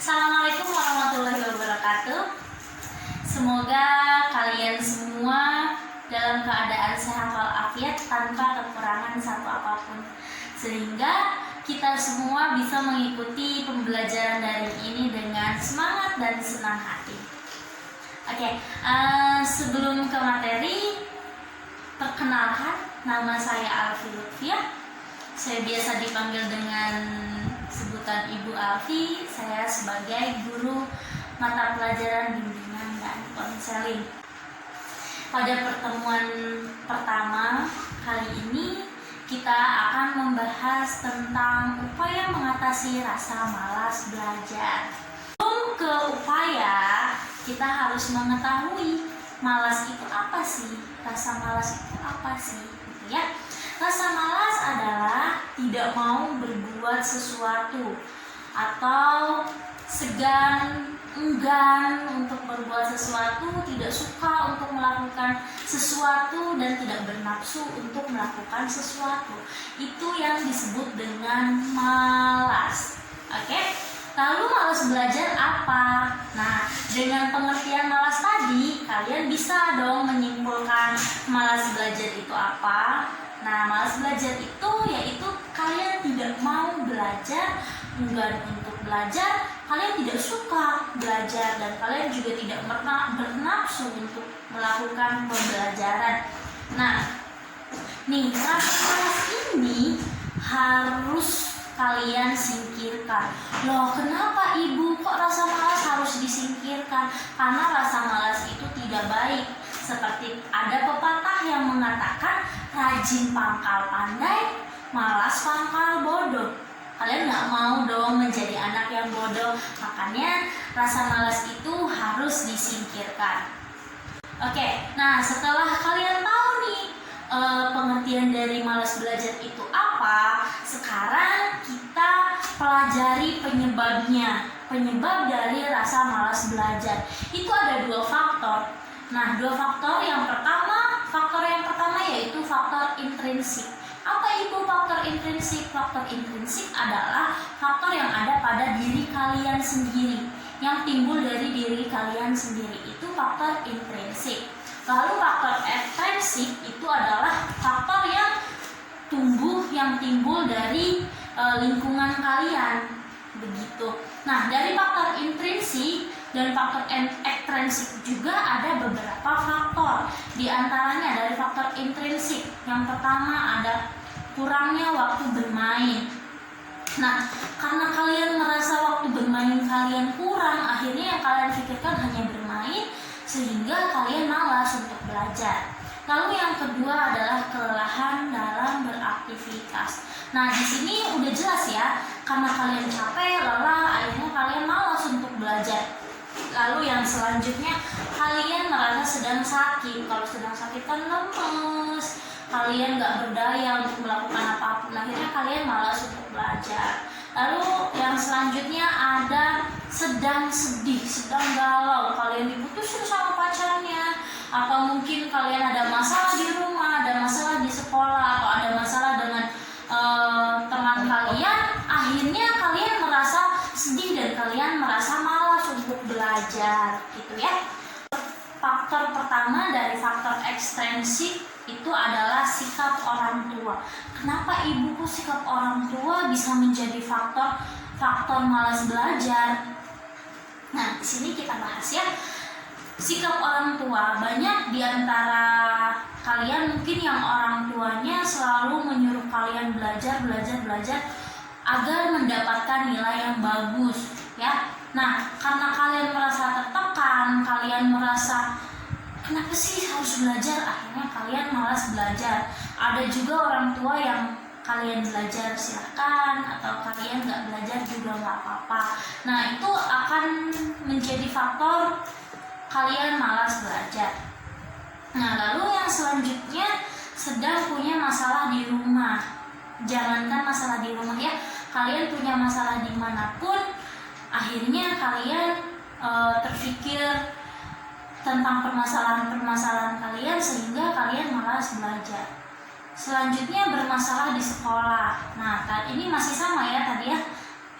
Assalamualaikum warahmatullahi wabarakatuh. Semoga kalian semua dalam keadaan sehat walafiat tanpa kekurangan satu apapun, sehingga kita semua bisa mengikuti pembelajaran daring ini dengan semangat dan senang hati. Oke, sebelum ke materi, perkenalkan, nama saya Alfi Lutfiah. Saya biasa dipanggil dengan sebutan Ibu Alfi. Saya sebagai guru mata pelajaran bimbingan dan konseling. Pada pertemuan pertama kali ini, kita akan membahas tentang upaya mengatasi rasa malas belajar. Sebelum ke upaya, kita harus mengetahui malas itu apa sih? Rasa malas itu apa sih? Gitu ya. Rasa malas adalah tidak mau berbuat sesuatu atau segan, enggan untuk berbuat sesuatu, tidak suka untuk melakukan sesuatu, dan tidak bernafsu untuk melakukan sesuatu. Itu yang disebut dengan malas. Oke? Lalu malas belajar apa? Nah, dengan pengertian malas tadi, kalian bisa dong menyimpulkan malas belajar itu apa. Nah, malas belajar itu yaitu kalian tidak mau belajar, enggan untuk belajar, kalian tidak suka belajar, dan kalian juga tidak bernafsu untuk melakukan pembelajaran. Nah, nih rasa malas ini harus kalian singkirkan. Loh, kenapa Ibu kok rasa malas harus disingkirkan? Karena rasa malas itu tidak baik. Seperti ada pepatah yang mengatakan, rajin pangkal pandai, malas pangkal bodoh. Kalian nggak mau dong menjadi anak yang bodoh, makanya rasa malas itu harus disingkirkan. Oke, nah setelah kalian tahu nih pengertian dari malas belajar itu apa, sekarang kita pelajari penyebabnya. Penyebab dari rasa malas belajar itu ada dua faktor. Nah, faktor yang pertama yaitu faktor intrinsik. Apa itu faktor intrinsik? Faktor intrinsik adalah faktor yang ada pada diri kalian sendiri, yang timbul dari diri kalian sendiri, itu faktor intrinsik. Lalu faktor ekstrinsik itu adalah faktor yang timbul dari lingkungan kalian, begitu. Nah, dari faktor intrinsik dan faktor ekstrinsik juga ada beberapa faktor. Di antaranya dari faktor intrinsik, yang pertama ada kurangnya waktu bermain. Nah, karena kalian merasa waktu bermain kalian kurang, akhirnya yang kalian pikirkan hanya bermain, sehingga kalian malas untuk belajar. Lalu yang kedua adalah kelelahan dalam beraktivitas. Nah, di sini udah jelas ya, karena kalian capek, lelah, akhirnya kalian malas untuk belajar. Lalu yang selanjutnya, kalian merasa sedang sakit. Kalau sedang sakit kan lemes, kalian gak berdaya untuk melakukan apapun, akhirnya kalian malas untuk belajar. Lalu yang selanjutnya ada sedang sedih, sedang galau, kalian diputusin sama pacarnya, atau mungkin kalian ada masalah di rumah, ada masalah di sekolah, atau ada masalah dengan teman kalian, akhirnya kalian merasa sedih dan kalian merasa malas untuk belajar, gitu ya. Faktor pertama dari faktor ekstrinsik itu adalah sikap orang tua. Kenapa Ibu kok sikap orang tua bisa menjadi faktor malas belajar? Nah, di sini kita bahas ya. Sikap orang tua, banyak di antara kalian mungkin yang orang tuanya selalu menyuruh kalian belajar agar mendapatkan nilai yang bagus, ya. Nah, karena kalian merasa tertekan, kalian merasa kenapa sih harus belajar, akhirnya kalian malas belajar. Ada juga orang tua yang kalian belajar silahkan, atau kalian nggak belajar juga nggak apa-apa. Nah, itu akan menjadi faktor kalian malas belajar. Nah, lalu yang selanjutnya, sedang punya masalah di rumah. Jangankan masalah di rumah ya, kalian punya masalah dimanapun, akhirnya kalian terpikir tentang permasalahan kalian sehingga kalian malas belajar. Selanjutnya bermasalah di sekolah. Nah, ini masih sama ya tadi ya,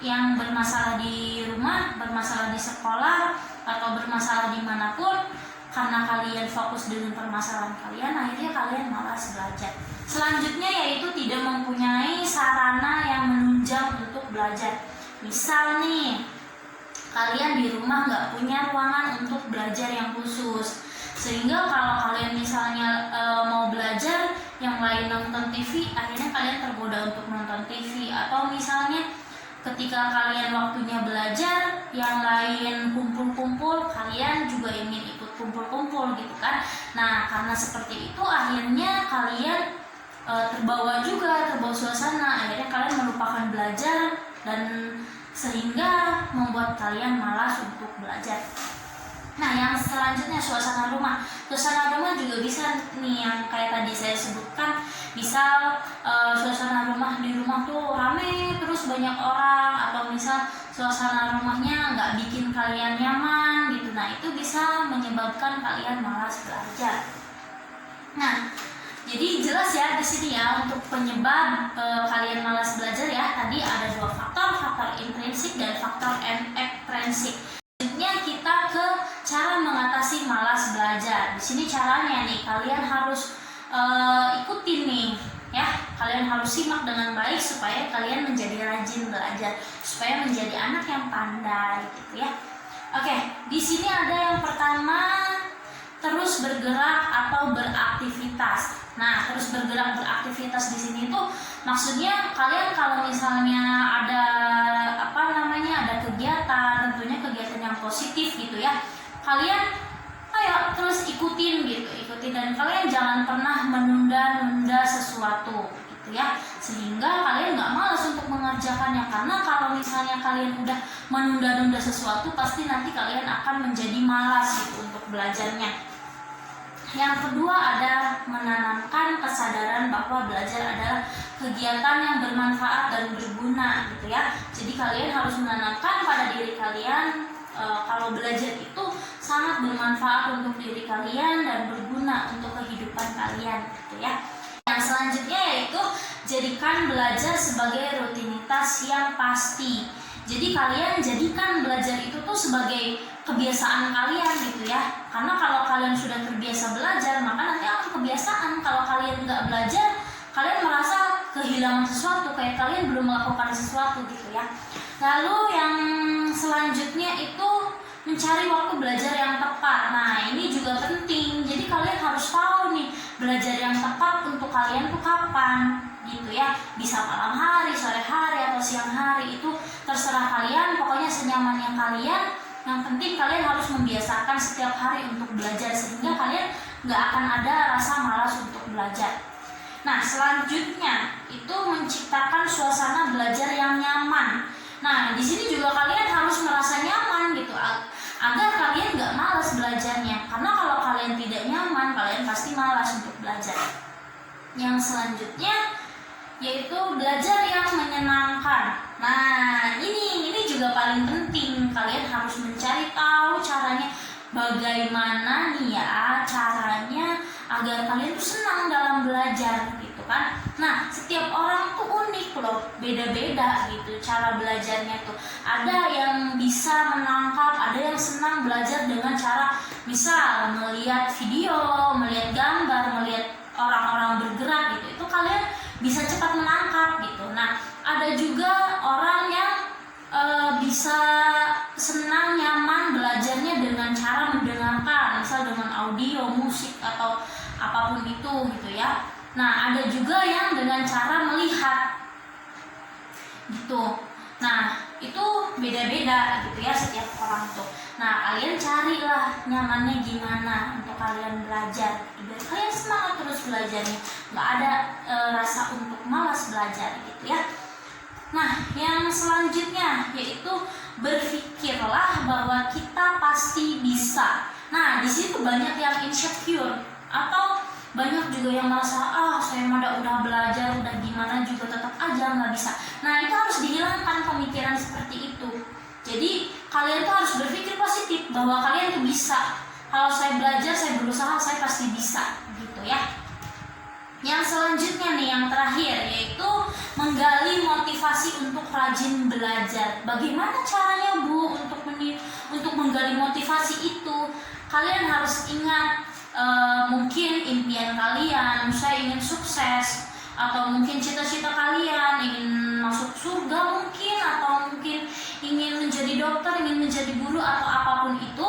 yang bermasalah di rumah, bermasalah di sekolah atau bermasalah dimanapun, karena kalian fokus dengan permasalahan kalian, akhirnya kalian malas belajar. Selanjutnya yaitu tidak mempunyai sarana yang menunjang untuk belajar. Misal nih, kalian di rumah nggak punya ruangan untuk belajar yang khusus, sehingga kalau kalian misalnya mau belajar, yang lain nonton TV, akhirnya kalian tergoda untuk nonton TV. Atau misalnya ketika kalian waktunya belajar, yang lain kumpul-kumpul, kalian juga ingin ikut kumpul-kumpul gitu kan. Nah, karena seperti itu akhirnya kalian terbawa suasana, akhirnya kalian melupakan belajar dan sehingga membuat kalian malas untuk belajar. Nah, yang selanjutnya suasana rumah. Suasana rumah juga bisa nih yang kayak tadi saya sebutkan. Misal suasana rumah di rumah tuh rame terus banyak orang, atau misal suasana rumahnya nggak bikin kalian nyaman gitu. Nah, itu bisa menyebabkan kalian malas belajar. Nah, jadi jelas ya di sini ya untuk penyebab kalian malas belajar ya. Tadi ada dua faktor, faktor intrinsik dan faktor ekstrinsik. Selanjutnya kita ke cara mengatasi malas belajar. Di sini caranya nih, kalian harus ikutin nih ya. Kalian harus simak dengan baik supaya kalian menjadi rajin belajar, supaya menjadi anak yang pandai gitu ya. Oke, di sini ada yang pertama, terus bergerak atau beraktivitas. Nah, terus bergerak beraktivitas di sini tuh maksudnya kalian kalau misalnya ada ada kegiatan, tentunya kegiatan yang positif gitu ya. Kalian ayo terus ikutin dan kalian jangan pernah menunda-nunda sesuatu gitu ya, sehingga kalian nggak malas untuk mengerjakannya. Karena kalau misalnya kalian udah menunda-nunda sesuatu, pasti nanti kalian akan menjadi malas gitu untuk belajarnya. Yang kedua ada menanamkan kesadaran bahwa belajar adalah kegiatan yang bermanfaat dan berguna gitu ya. Jadi kalian harus menanamkan pada diri kalian kalau belajar itu sangat bermanfaat untuk diri kalian dan berguna untuk kehidupan kalian gitu ya. Yang selanjutnya yaitu jadikan belajar sebagai rutinitas yang pasti. Jadi kalian jadikan belajar itu tuh sebagai kebiasaan kalian gitu ya. Karena kalau kalian sudah terbiasa belajar, maka nanti akan kebiasaan. Kalau kalian nggak belajar, kalian merasa kehilangan sesuatu, kayak kalian belum melakukan sesuatu gitu ya. Lalu yang selanjutnya itu mencari waktu belajar yang tepat. Nah, ini juga penting. Jadi kalian harus tahu nih belajar yang tepat untuk kalian tuh kapan gitu ya. Bisa malam hari, sore hari, atau siang hari, itu terserah kalian. Pokoknya senyamannya kalian. Yang penting kalian harus membiasakan setiap hari untuk belajar, sehingga kalian nggak akan ada rasa malas untuk belajar. Nah, selanjutnya itu menciptakan suasana belajar yang nyaman. Nah, di sini juga kalian harus merasa nyaman gitu, agar kalian nggak malas belajarnya. Karena kalau kalian tidak nyaman, kalian pasti malas untuk belajar. Yang selanjutnya yaitu belajar yang menyenangkan. Nah, ini juga paling penting. Kalian harus mencari tahu caranya bagaimana nih ya caranya agar kalian tuh senang dalam belajar gitu kan. Nah, setiap orang tuh unik loh, beda-beda gitu cara belajarnya tuh. Ada yang bisa menangkap, ada yang senang belajar dengan cara misal melihat video, melihat gambar, melihat orang-orang bergerak gitu. Itu kalian bisa cepat menangkap gitu. Nah, ada juga orang yang bisa senang nyaman belajarnya dengan cara mendengarkan, misal dengan audio, musik, atau apapun itu gitu ya. Nah, ada juga yang dengan cara melihat gitu. Nah, itu beda-beda gitu ya setiap orang tuh. Nah, kalian carilah nyamannya gimana untuk kalian belajar biar kalian semangat terus belajarnya, nggak ada rasa untuk malas belajar gitu ya. Nah, yang selanjutnya yaitu berpikirlah bahwa kita pasti bisa. Nah, di situ banyak yang insecure atau banyak juga yang merasa saya udah belajar, udah gimana juga tetap aja nggak bisa. Nah, itu harus dihilangkan pemikiran seperti itu. Jadi kalian tuh harus berpikir positif bahwa kalian tuh bisa. Kalau saya belajar, saya berusaha, saya pasti bisa gitu ya. Yang selanjutnya nih, yang terakhir, yaitu menggali motivasi untuk rajin belajar. Bagaimana caranya Bu untuk kalian harus ingat mungkin impian kalian, saya ingin sukses, atau mungkin cita-cita kalian ingin masuk surga mungkin, atau mungkin ingin menjadi dokter, ingin menjadi guru, atau apapun itu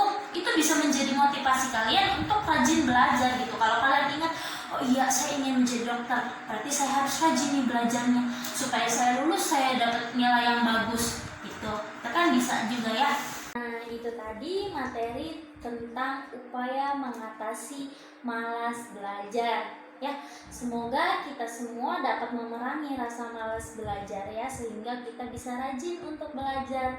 bisa menjadi motivasi kalian untuk rajin belajar gitu. Kalau kalian ingat, oh iya saya ingin menjadi dokter, berarti saya harus rajin nih belajarnya supaya saya lulus, saya dapat nilai yang bagus gitu. Kita kan bisa juga ya. Nah, itu tadi materi tentang upaya mengatasi malas belajar ya. Semoga kita semua dapat memerangi rasa malas belajar ya, sehingga kita bisa rajin untuk belajar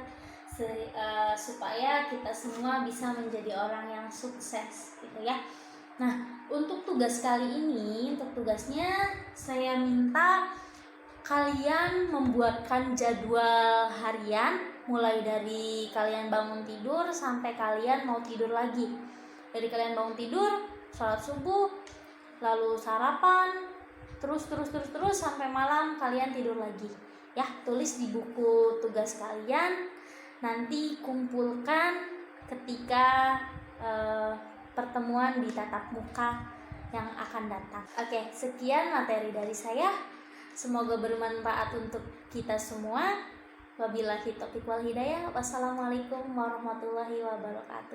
supaya kita semua bisa menjadi orang yang sukses gitu ya. Nah, untuk tugas kali ini, untuk tugasnya saya minta kalian membuatkan jadwal harian mulai dari kalian bangun tidur sampai kalian mau tidur lagi. Dari kalian bangun tidur, sholat subuh, lalu sarapan, terus sampai malam kalian tidur lagi. Ya, tulis di buku tugas kalian, nanti kumpulkan ketika pertemuan di tatap muka yang akan datang. Oke, sekian materi dari saya. Semoga bermanfaat untuk kita semua. Wabillahi taufiq wal hidayah. Wassalamualaikum warahmatullahi wabarakatuh.